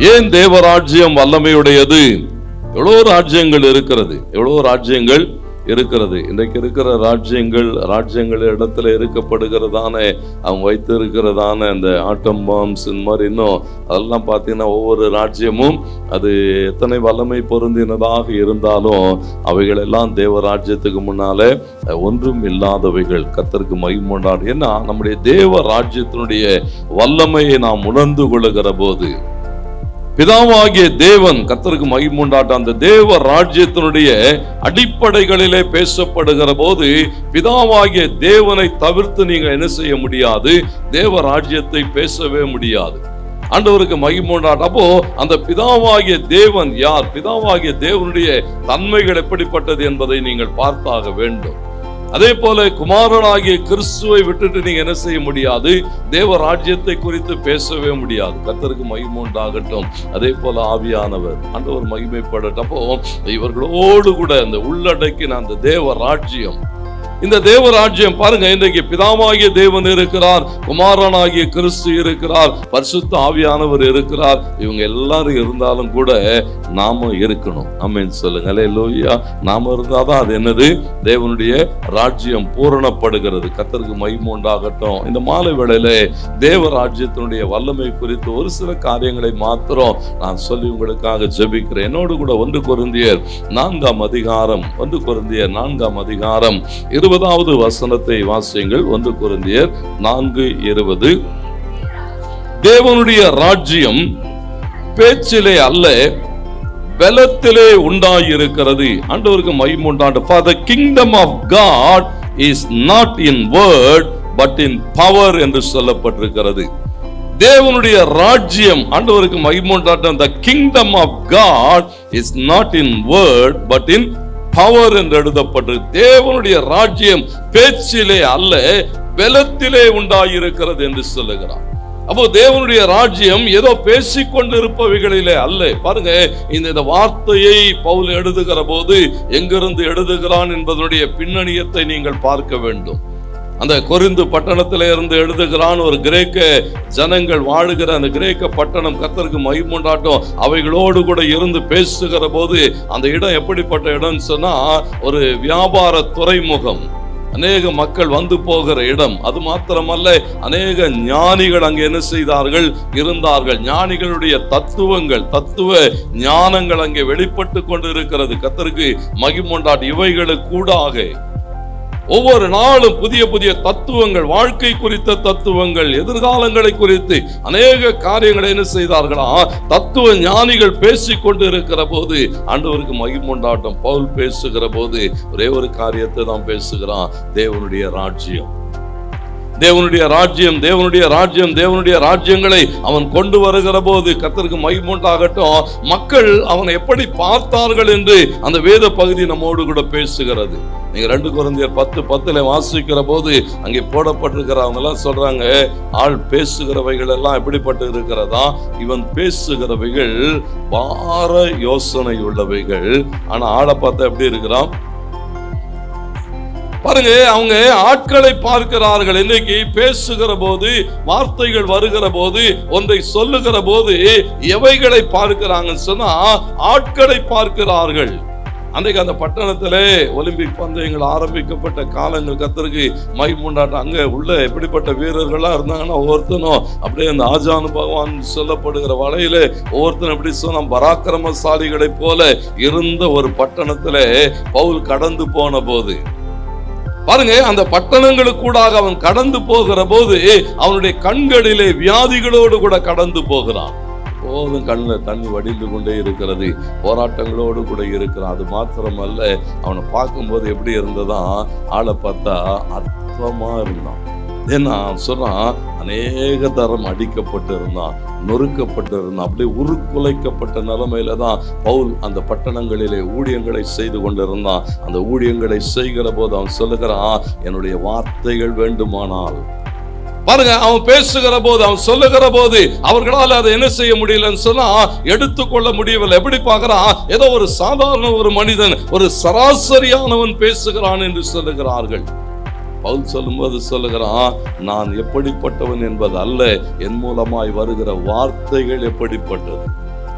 ஏன் தேவராஜ்யம் வல்லமையுடையது? எவ்வளோ ராஜ்யங்கள் இருக்கிறது. இன்றைக்கு இருக்கிற ராஜ்யங்கள் இடத்துல இருக்கப்படுகிறதான அவங்க வைத்து இருக்கிறதான இந்த ஆட்டம் பாம்ஸ் இந்த மாதிரி இன்னும் அதெல்லாம் பார்த்தீங்கன்னா ஒவ்வொரு ராஜ்யமும் அது எத்தனை வல்லமை பொருந்தினதாக இருந்தாலும் அவைகள் எல்லாம் தேவராஜ்யத்துக்கு முன்னாலே ஒன்றும் இல்லாதவைகள். கர்த்தருக்கு மகிமை உண்டாகும். ஏன்னா நம்முடைய தேவ ராஜ்யத்தினுடைய வல்லமையை நாம் உணர்ந்து கொள்ளுகிற போது பிதாவாகிய தேவன், கர்த்தருக்கு மகிமை உண்டாட்டம், அந்த தேவ ராஜ்யத்தினுடைய அடிப்படைகளிலே பேசப்படுகிற போது பிதாவாகிய தேவனை தவிர்த்து நீங்க என்ன செய்ய முடியாது? தேவ ராஜ்யத்தை பேசவே முடியாது. ஆண்டவருக்கு மகிமை உண்டாட்டம். அப்போ அந்த பிதாவாகிய தேவன் யார்? பிதாவாகிய தேவனுடைய தன்மைகள் எப்படிப்பட்டது என்பதை நீங்கள் பார்த்தாக வேண்டும். அதே போல குமாரனாகிய கிறிஸ்துவை விட்டுட்டு நீங்க என்ன செய்ய முடியாது? தேவ ராஜ்யத்தை குறித்து பேசவே முடியாது. கர்த்தருக்கு மகிமை உண்டாகட்டும். அதே போல ஆவியானவர் ஆண்டவர் மகிமைப்படட்டும். அப்போ இவர்களோடு கூட அந்த உள்ளடக்கின அந்த தேவ ராஜ்யம், இந்த தேவராஜ்யம் பாருங்க, இன்றைக்கு பிதாவாகிய தேவன் இருக்கிறார், குமாரனாகிய கிறிஸ்து இருக்கிறார், பரிசுத்த ஆவியானவர் இருக்கிறார். இவங்க எல்லாரும் இருந்தாலும் கூட நாம இருக்கணும். ஆமென் சொல்லுங்க. அல்லேலூயா. நாம இருந்தாதான் அது என்னது? தேவனுடைய ராஜ்யம் பூரணப்படுகிறது. கர்த்தருக்கு மகிமை உண்டாகட்டும். இந்த மாலை வேளையில தேவராஜ்யத்தினுடைய வல்லமை குறித்து ஒரு சில காரியங்களை மாத்திரம் நான் சொல்லி உங்களுக்காக ஜெபிக்கிறேன். என்னோடு கூட 1 கொரிந்தியர் 4ஆம் அதிகாரம் 20வது வசனத்தை வாசியுங்கள். 1 கொரிந்தியர் 4:20. தேவனுடைய ராஜ்யம் பேச்சிலே அல்ல, பலத்திலே உண்டாயிருக்கிறது. ஆண்டவருக்கு மகிமை உண்டாகட்டும். For the kingdom of God is not in word but in power என்று சொல்லப்பட்டிருக்கிறது. தேவனுடைய ராஜ்யம், ஆண்டவருக்கு மகிமை உண்டாகட்டும், the kingdom of God is not in word but in power என்று எழுதப்பட்டு, தேவனுடைய ராஜ்யம் பேச்சிலே அல்ல பலத்திலே உண்டாயிருக்கிறது என்று சொல்லுகிறார். அப்போ தேவனுடைய ராஜ்யம் ஏதோ பேசிக்கொண்டு இருப்பவைகளிலே அல்ல. பாருங்க, இந்த வார்த்தையை பவுல் எழுதுகிற போது எங்கிருந்து எழுதுகிறான் என்பதனுடைய பின்னணியத்தை நீங்கள் பார்க்க வேண்டும். அந்த கொரிந்து பட்டணத்தில இருந்து எழுதுகிறான். ஒரு கிரேக்க ஜனங்கள் வாழுகிற அந்த கிரேக்க பட்டணம், கர்த்தருக்கு மகிமை உண்டாகட்டும், அவைகளோடு கூட இருந்து பேசுகிற போது அந்த இடம் எப்படிப்பட்ட இடம் சொன்னா, ஒரு வியாபார துறைமுகம், அநேக மக்கள் வந்து போகிற இடம். அது மாத்திரமல்ல, அநேக ஞானிகள் அங்கே என்ன செய்தார்கள்? இருந்தார்கள். ஞானிகளுடைய தத்துவ ஞானங்கள் அங்கே வெளிப்பட்டு கொண்டு இருக்கிறது. கர்த்தருக்கு மகிமை உண்டாகட்டும். இவைகளுக்கு கூடாக ஒவ்வொரு நாளும் புதிய புதிய தத்துவங்கள், வாழ்க்கை குறித்த தத்துவங்கள், எதிர்காலங்களை குறித்து அநேக காரியங்களை என்ன செய்தார்களா? தத்துவ ஞானிகள் பேசிக்கொண்டு இருக்கிற போது ஆண்டவருக்கு மகிமை உண்டாகட்டும், பவுல் பேசுகிற போது ஒரே ஒரு காரியத்தை தான் பேசுகிறான். தேவனுடைய ராஜ்யம், தேவனுடைய ராஜ்யம், தேவனுடைய ராஜ்யம், தேவனுடைய ராஜ்யங்களை அவன் கொண்டு வருகிற போது கர்த்தருக்கு மகிமை உண்டாகட்டும், மக்கள் அவனை எப்படி பார்த்தார்கள் என்று அந்த வேத பகுதி நம்மோடு கூட பேசுகிறது. நீங்க 2 கொரிந்தியர் 10:10 வாசிக்கிற போது அங்கே போடப்பட்டிருக்கிறவங்க எல்லாம் சொல்றாங்க, ஆள் பேசுகிறவைகள் எல்லாம் எப்படிப்பட்டு இருக்கிறதா? இவன் பேசுகிறவைகள் பார யோசனை உள்ளவைகள், ஆனா ஆளை பார்த்தா எப்படி இருக்கிறான் பாருங்க. அவங்க ஆட்களை பார்க்கிறார்கள். இன்னைக்கு பேசுகிற போது, வார்த்தைகள் வருகிற போது, ஒன்றை சொல்லுகிற போது எவைகளை பார்க்கிறாங்கன்னு சொன்னா ஆட்களை பார்க்கிறார்கள். அன்றைக்கு அந்த பட்டணத்திலே ஒலிம்பிக் பந்தயங்கள் ஆரம்பிக்கப்பட்ட காலங்கள், கர்த்தருக்கு மகிமை உண்டாகட்டும், அங்க உள்ள எப்படிப்பட்ட வீரர்களா இருந்தாங்கன்னா ஒவ்வொருத்தனும் அப்படியே அந்த ஆஜானு பகவான் சொல்லப்படுகிற வலையில ஒவ்வொருத்தனும் எப்படி சொன்ன பராக்கிரமசாலிகளை போல இருந்த ஒரு பட்டணத்திலே பவுல் கடந்து போன போது பாருங்க, அந்த பட்டணங்களுக்கூடாக அவன் கடந்து போகிற போது அவனுடைய கண்களிலே வியாதிகளோடு கூட கடந்து போகிறான். போதும் கண்ணில் தண்ணி வடிந்து கொண்டே இருக்கிறது, போராட்டங்களோடு கூட இருக்கிறான். அது மாத்திரமல்ல, அவனை பார்க்கும்போது எப்படி இருந்ததான், ஆளை பார்த்தா அற்பமா இருந்தான். ஏன்னா சொல்றான், அநேக தரம் அடிக்கப்பட்டு இருந்தான், நொறுக்கப்பட்டு இருந்தான், அப்படியே உருக்குலைக்கப்பட்ட நிலைமையில தான் பவுல் அந்த பட்டணங்களிலே ஊழியங்களை செய்து கொண்டிருந்தான். அந்த ஊழியங்களை செய்கிற போது அவன் சொல்லுகிறான், என்னுடைய வார்த்தைகள் வேண்டுமானால் பாருங்க, அவன் பேசுகிற போது, அவன் சொல்லுகிற போது அவர்களால் அதை என்ன செய்ய முடியலன்னு சொன்னா எடுத்துக்கொள்ள முடியவில்லை. எப்படி பார்க்கிறான்? ஏதோ ஒரு சாதாரண ஒரு மனிதன், ஒரு சராசரியானவன் பேசுகிறான் என்று சொல்லுகிறார்கள். பவுல் சொல்லும்போது சொல்லுகிறான், நான் எப்படிப்பட்டவன் என்பது அல்ல, என் மூலமாய் வருகிற வார்த்தைகள் எப்படிப்பட்டது.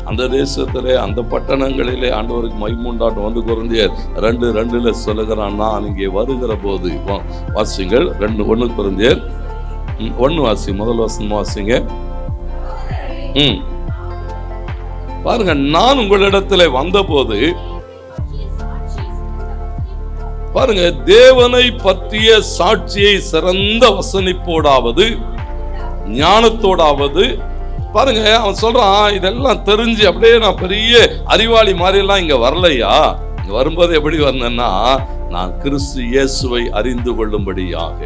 அந்த தேசத்திலே அந்த பட்டணங்களிலே ஆண்டவருக்கு மகிமை உண்டாட்டும். வந்து கொரிந்தியர் 2:2 சொல்லுகிறான், நான் இங்கே வருகிற போது. வாசிங்கள் 1 கொரிந்தியர் 1 வாசி, முதல் வசனம் வாசிங்க. பாருங்க, நான் உங்களிடத்துல வந்த போது பாருங்க, தேவனை பற்றிய சாட்சியை சிறந்த வசனிப்போடாவது ஞானத்தோடாவது. பாருங்க, அவன் சொல்றான், இதெல்லாம் தெரிஞ்சு அப்படியே நான் பெரிய அறிவாளி மாதிரி எல்லாம் இங்க வரலையா. இங்க வரும்போது எப்படி வந்தேன்னா, நான் கிறிஸ்து இயேசுவை அறிந்து கொள்ளும்படியாக.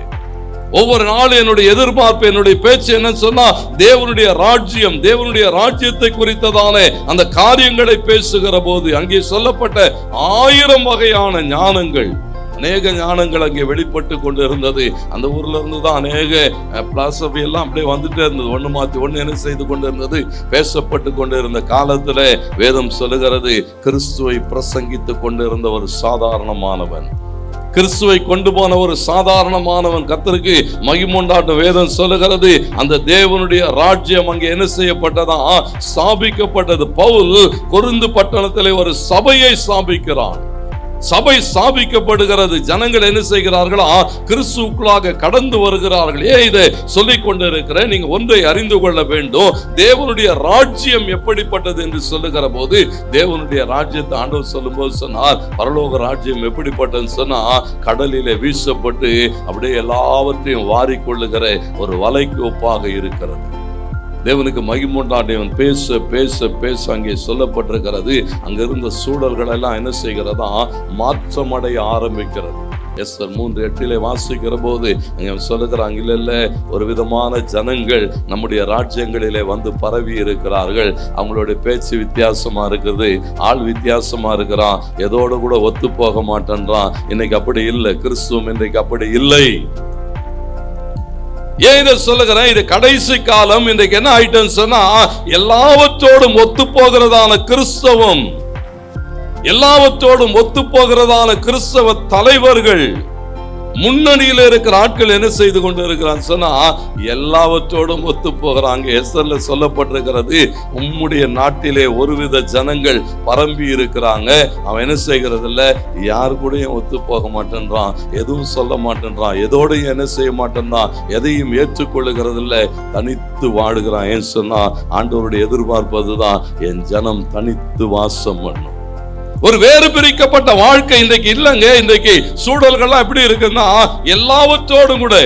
ஒவ்வொரு நாளும் என்னுடைய எதிர்பார்ப்பு, என்னுடைய பேச்சு என்ன சொன்னா, தேவனுடைய ராஜ்யம், தேவனுடைய ராஜ்யத்தை குறித்ததான அந்த காரியங்களை பேசுகிற போது அங்கே சொல்லப்பட்ட 1000 வகையான ஞானங்கள், அநேக ஞானங்கள் அங்கே வெளிப்பட்டு கொண்டு இருந்தது. அந்த ஊர்ல இருந்து தான் அநேக பிலாசபி எல்லாம் அப்படியே வந்துட்டே இருந்தது. ஒண்ணு மாத்தி ஒண்ணு என்ன செய்து கொண்டு இருந்தது, பேசப்பட்டு கொண்டு இருந்த காலத்துல வேதம் சொல்லுகிறது, கிறிஸ்துவை பிரசங்கித்து கொண்டு இருந்த ஒரு சாதாரணமானவன், கிறிஸ்துவை கொண்டு போன ஒரு சாதாரணமானவன், கர்த்தருக்கு மகிமை உண்டாட்டும். வேதம் சொல்லுகிறது, அந்த தேவனுடைய ராஜ்யம் அங்கே என்ன செய்யப்பட்டதா, ஸ்தாபிக்கப்பட்டது. பவுல் கொரிந்து பட்டணத்திலே ஒரு சபையை ஸ்தாபிக்கிறான். சபை ஸ்தாபிக்கப்படுகிறது. ஜனங்கள் என்ன செய்கிறார்களா, கிறிஸ்துவுக்குள்ளாக கடந்து வருகிறார்கள். இதை சொல்லிக் கொண்டிருக்கிறேன். நீங்க ஒன்றை அறிந்து கொள்ள வேண்டும், தேவனுடைய ராஜ்யம் எப்படிப்பட்டது என்று சொல்லுகிற போது, தேவனுடைய ராஜ்யத்தை ஆண்டவர் சொல்லும் போது சொன்னார், பரலோக ராஜ்யம் எப்படிப்பட்டதுன்னு சொன்னா, கடலிலே வீசப்பட்டு அப்படியே எல்லாவற்றையும் வாரிக்கொள்ளுகிற ஒரு வலைக்கு ஒப்பாக இருக்கிறது. தேவனுக்கு மகிமை உண்டாட்டவன் பேச பேச பேச அங்கே சொல்லப்பட்டிருக்கிறது, அங்க இருந்த சூழல்கள் எல்லாம் என்ன செய்கிறதா, மாற்றமடைய ஆரம்பிக்கிறது. எஸ்தர் 3:8 வாசிக்கிற போது அங்க சொல்லுகிறாங்க, இல்ல ஒரு விதமான ஜனங்கள் நம்முடைய ராஜ்யங்களிலே வந்து பரவி இருக்கிறார்கள். அவங்களுடைய பேச்சு வித்தியாசமா இருக்குது, ஆள் வித்தியாசமா இருக்கிறான், எதோடு கூட ஒத்து போக மாட்டேன்றான். இன்னைக்கு அப்படி இல்லை, கிறிஸ்துவம் இன்றைக்கு அப்படி இல்லை. ஏன் இதை சொல்லுகிறேன், இது கடைசி காலம். இன்றைக்கு என்ன ஆயிட்டுன்னு சொன்னா, எல்லாவற்றோடும் ஒத்து போகிறதான கிறிஸ்தவம், எல்லாவற்றோடும் ஒத்து போகிறதான கிறிஸ்தவ தலைவர்கள், முன்னணியில் இருக்கிற ஆட்கள் என்ன செய்து கொண்டு இருக்கிறான்னு சொன்னா, எல்லாவற்றோடும் ஒத்து போகிறாங்க. எஸ்தர்ல சொல்லப்பட்டிருக்கிறது, உம்முடைய நாட்டிலே ஒருவித ஜனங்கள் பரம்பி இருக்கிறாங்க. அவன் என்ன செய்கிறது இல்ல, யாரு கூடயும் ஒத்து போக மாட்டேன்றான், எதுவும் சொல்ல மாட்டேன்றான், எதோடையும் என்ன செய்ய மாட்டேன்றான், எதையும் ஏற்றுக்கொள்ளுகிறது இல்லை, தனித்து வாழுகிறான். ஏன் சொன்னா, ஆண்டவருடைய எதிர்பார்ப்பதுதான், என் ஜனம் தனித்து வாசம் பண்ணும். ஒரு வேறு பிரிக்கப்பட்ட வாழ்க்கை இன்றைக்கு இல்லைங்க. இன்றைக்கு சூழல்கள்லாம் எப்படி இருக்குன்னா, எல்லாவற்றோடும் கூட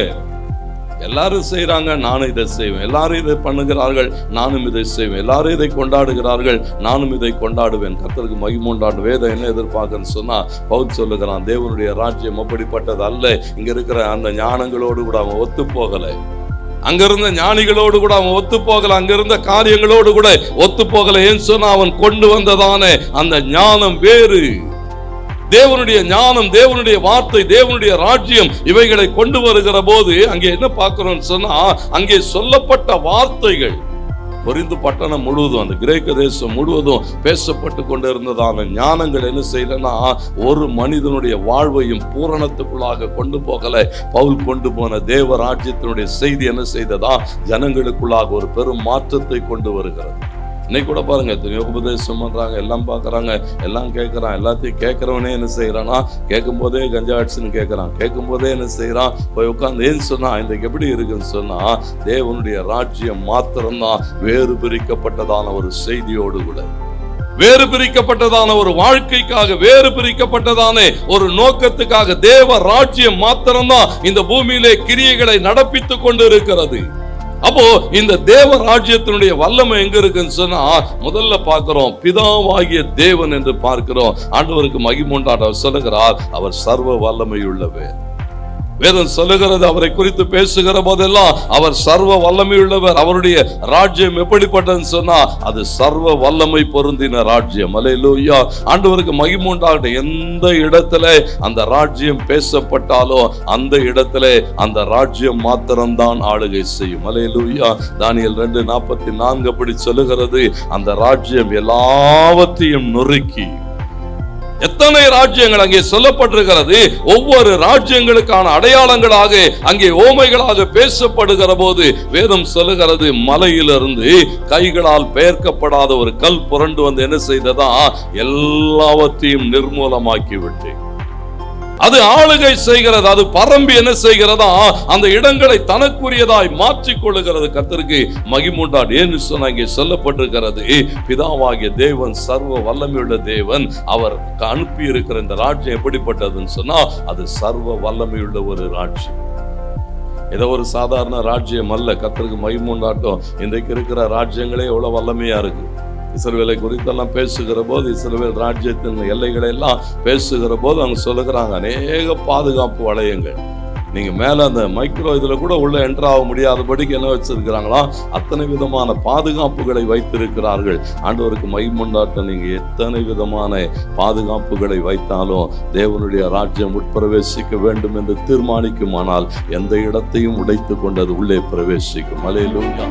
எல்லாரும் செய்யறாங்க, நானும் இதை செய்வேன், எல்லாரும் இதை பண்ணுகிறார்கள், நானும் இதை செய்வேன், எல்லாரும் இதை கொண்டாடுகிறார்கள், நானும் இதை கொண்டாடுவேன். கர்த்தருக்கு மகிமை உண்டாட்டும். வேதம் என்ன எதிர்பார்க்கன்னு சொன்னா, பவுல் சொல்லுகிறான், தேவனுடைய ராஜ்யம் அப்படிப்பட்டது அல்ல. இங்க இருக்கிற அந்த ஞானங்களோடு கூட அவன் ஒத்து போகலை, அங்கிருந்த ஞானிகளோடு கூட அவன் ஒத்து போகல, அங்கிருந்த காரியங்களோடு கூட ஒத்து போகல. ஏன்னு சொன்னா, அவன் கொண்டு வந்ததான அந்த ஞானம் வேறு. தேவனுடைய ஞானம், தேவனுடைய வார்த்தை, தேவனுடைய ராஜ்யம், இவைகளை கொண்டு வருகிற போது அங்கே என்ன பார்க்கிறோம் சொன்னா, அங்கே சொல்லப்பட்ட வார்த்தைகள் கொரிந்து பட்டணம் முழுவதும், அந்த கிரேக்க தேசம் முழுவதும் பேசப்பட்டு கொண்டு இருந்ததான ஞானங்கள் என்ன செய்யலன்னா, ஒரு மனிதனுடைய வாழ்வையும் பூரணத்துக்குள்ளாக கொண்டு போகல. பவுல் கொண்டு போன தேவ ராஜ்யத்தினுடைய செய்தி என்ன செய்ததா, ஜனங்களுக்குள்ளாக ஒரு பெரும் மாற்றத்தை கொண்டு வருகிறது. இன்னைக்கு கூட பாருங்க, எத்தனையோ உபதேசம் பண்றாங்க, எல்லாம் பாக்குறாங்க, எல்லாம் கேட்கறான். எல்லாத்தையும் கேட்கறவனே என்ன செய்யறானா, கேட்கும் போதே கஞ்சா அடிச்சுன்னு கேட்கறான், கேட்கும் போதே என்ன செய்யறான், போய் உட்காந்து ஏன்னு சொன்னா, இன்றைக்கு எப்படி இருக்குன்னு சொன்னா, தேவனுடைய ராஜ்யம் மாத்திரம்தான் வேறு பிரிக்கப்பட்டதான ஒரு செய்தியோடு கூட, வேறு பிரிக்கப்பட்டதான ஒரு வாழ்க்கைக்காக, வேறு பிரிக்கப்பட்டதான ஒரு நோக்கத்துக்காக தேவ ராஜ்யம் மாத்திரம்தான் இந்த பூமியிலே கிரியைகளை நடப்பித்துக் கொண்டு இருக்கிறது. அப்போ இந்த தேவ ராஜ்யத்தினுடைய வல்லமை எங்க இருக்குன்னு சொன்னா, முதல்ல பார்க்கிறோம், பிதாவாகிய தேவன் என்று பார்க்கிறோம். ஆண்டவருக்கு மகிமை உண்டாட்டம். சொல்லுகிறார், அவர் சர்வ வல்லமை உள்ளவர். வேதம் சொல்லுகிறது, அவரை குறித்து பேசுகிற போதெல்லாம் அவர் சர்வ வல்லமை உள்ளவர். அவருடைய ராஜ்யம் எப்படிப்பட்டதுன்னு சொன்னா, அது சர்வ வல்லமை பொருந்தின ராஜ்யம். அல்லேலூயா. ஆண்டவருக்கு மகிமை உண்டாகட்டும். எந்த இடத்துல அந்த ராஜ்யம் பேசப்பட்டாலோ அந்த இடத்துல அந்த ராஜ்யம் மாத்திரம்தான் ஆளுகை செய்யும். அல்லேலூயா. தானியேல் 2:44 அப்படி சொல்லுகிறது, அந்த ராஜ்யம் எல்லாவற்றையும் நொறுக்கி எத்தனை ராஜ்யங்கள் அங்கே சொல்லப்பட்டிருக்கிறது. ஒவ்வொரு ராஜ்யங்களுக்கான அடையாளங்களாக அங்கே ஓமைகளாக பேசப்படுகிற போது வேதம் சொல்லுகிறது, மலையிலிருந்து கைகளால் பெயர்க்கப்படாத ஒரு கல் புரண்டு வந்து என்ன செய்ததா, எல்லாவற்றையும் நிர்மூலமாக்கி விட்டு அது ஆளுகை செய்கிறது. அது பரம்பி என்ன செய்கிறதா, அந்த இடங்களை தனக்குரியதாய் மாற்றிக் கொள்ளுகிறது. கர்த்தருக்கு மகிமுண்டாடு. ஏன்னு சொன்னா இங்கே சொல்லப்பட்டிருக்கிறது, பிதாவாகிய தேவன் சர்வ வல்லமையுள்ள தேவன். அவர் அனுப்பி இருக்கிற இந்த ராஜ்யம் எப்படிப்பட்டதுன்னு சொன்னா, அது சர்வ வல்லமையுள்ள ஒரு ராஜ்யம். ஏதோ ஒரு சாதாரண ராஜ்யம் அல்ல. கர்த்தருக்கு மகிமுண்டாட்டம். இன்றைக்கு இருக்கிற ராஜ்யங்களே எவ்வளவு வல்லமையா இருக்கு. இஸ்ரவேலை குறித்தெல்லாம் பேசுகிற போது, இஸ்ரவேல் ராஜ்யத்தின் எல்லைகளை எல்லாம் பேசுகிற போது அவங்க சொல்லுகிறாங்க, அநேக பாதுகாப்பு வளையங்கள். நீங்க மேல அந்த மைக்ரோ இதுல கூட உள்ள என்டர் ஆக முடியாதபடிக்கு என்ன வச்சிருக்கிறாங்களா, அத்தனை விதமான பாதுகாப்புகளை வைத்திருக்கிறார்கள். ஆண்டவருக்கு மகிமுண்டாட்டம். நீங்க எத்தனை விதமான பாதுகாப்புகளை வைத்தாலும் தேவனுடைய ராஜ்யம் உட்பிரவேசிக்க வேண்டும் என்று தீர்மானிக்குமானால் எந்த இடத்தையும் உடைத்து கொண்டு அது உள்ளே பிரவேசிக்கும். அல்லேலூயா.